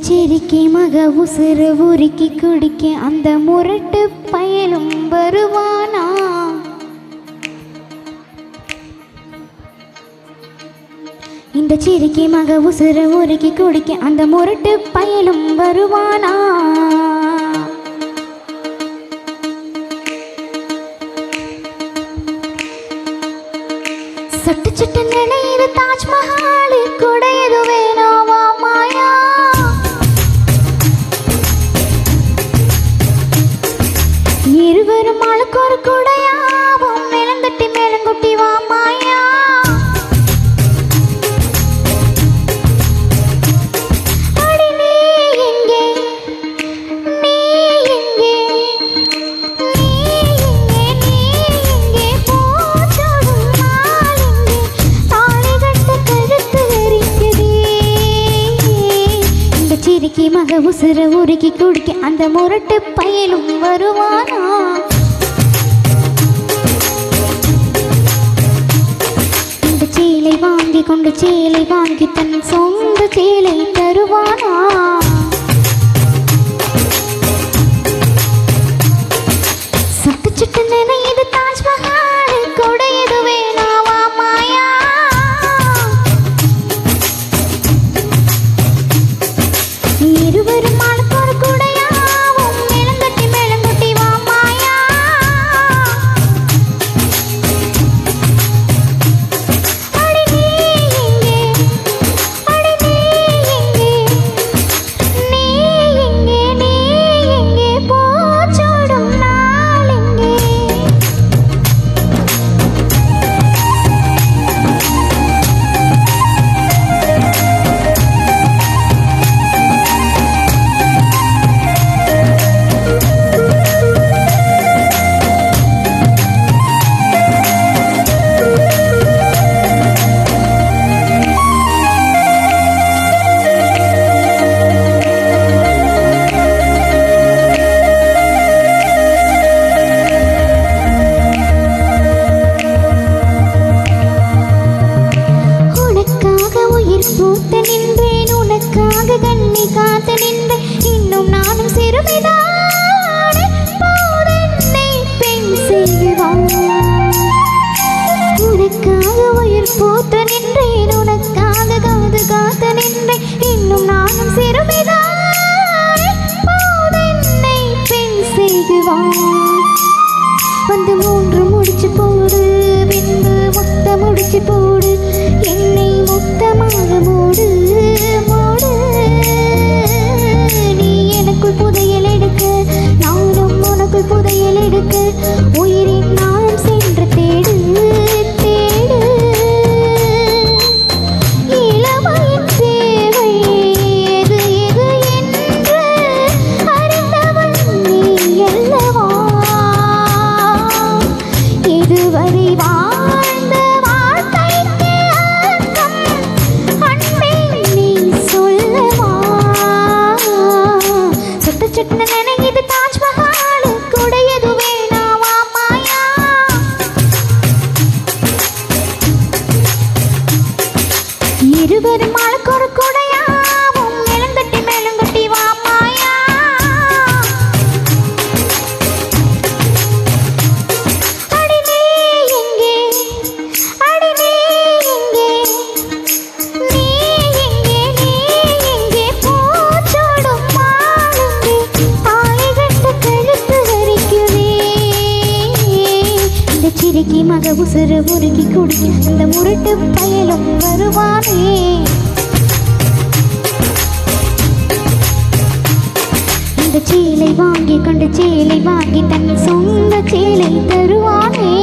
சிரிக்கி மக உசுறு உருக்கி குடிக்க அந்த முரட்டு பயலும் வருவானா? இந்த சிரிக்கி மக உசுறு உருக்கி குடிக்க அந்த முரட்டு பயலும் வருவானா? சட்டு சட்டு நினைது தாஜ்மஹால் கூட எது வேணாவா மாயா? இருவரும் ஆளுக்கு ஒரு கூடையாவும் மேலந்தட்டி மேலங்குட்டி வா மாயா. அடி நீ எங்கே, நீ எங்கே, நீ எங்கே, நீ எங்கே போச்சோடும் நாள் எங்கே? தாலி கட்ட கழுத்து வரிக்குதே. இந்த சிரிக்கி மக உசுர உருக்கி குடிக்க அந்த முரட்டு பயலும் வருவானா? இந்த சேலை வாங்கி கொண்டு சேலை வாங்கி தன் சொந்த சேலை தருவானா? சட்டு சட்டு நினைது தாஜ்மஹால் கூட எது வேணாவா மாயா? இருவரும் ஆளுக்கு ஒரு கூடையாவும் மேலந்தட்டி மேலங்குட்டி வா மாயா. அடி நீ எங்கே, அடி நீ எங்கே, நீ எங்கே, நீ எங்கே போச்சோடும் நாள் எங்கே? உனக்காக உயிர் பூத்து நின்றேன், உனக்காக கண்ணி காத்து நின்றேன். இன்னும் நானும் சிறுமிதானே, போதென்னை பெண் செய்வான். உனக்காக உயிர் பூத்து நின்றேன், உனக்காக காது காத்து நின்றேன். இன்னும் நானும் சிறுமிதானே, போதென்னை பெண் செய்வான். வந்து மூன்று முடிச்சு போடு, பின்பு மொத்த முடிச்சு போடு, என்னை மொத்தமாக மூடு மூடு. நீ எனக்குள் புதையல் எடுக்க, நானும் உனக்குள் புதையல் எடுக்க, உயிரின் நாளும் சென்று தேடு தேடு. இளமையின் தேவை எது எது என்று அறிந்தவன் நீ அல்லவா? இதுவரை வாழ்ந்த வாழ்க்கைக்கு அர்த்தம் அன்பே நீ சொல்லவா? சுட்டு சுட்டு நினைது தாஜ்மஹால் கூட எது வேணாவா மாயா? இருவரும் ஆளுக்கு ஒரு கூடையாவும் மேலந்தட்டி மேலங்குட்டி வா மாயா. அடி நீ எங்கே, அடி நீ எங்கே, நீ எங்கே, நீ எங்கே போச்சோடும் நாள் எங்கே? தாலி கட்ட கழுத்து வரிக்குதே. இந்த சிரிக்கி மக உசுர உருக்கி குடிக்க இந்த முரட்டு பயலும் வருவானே? இந்த சேலை வாங்கி கொண்டு சேலை வாங்கி தன் சொந்த சேலை தருவானே?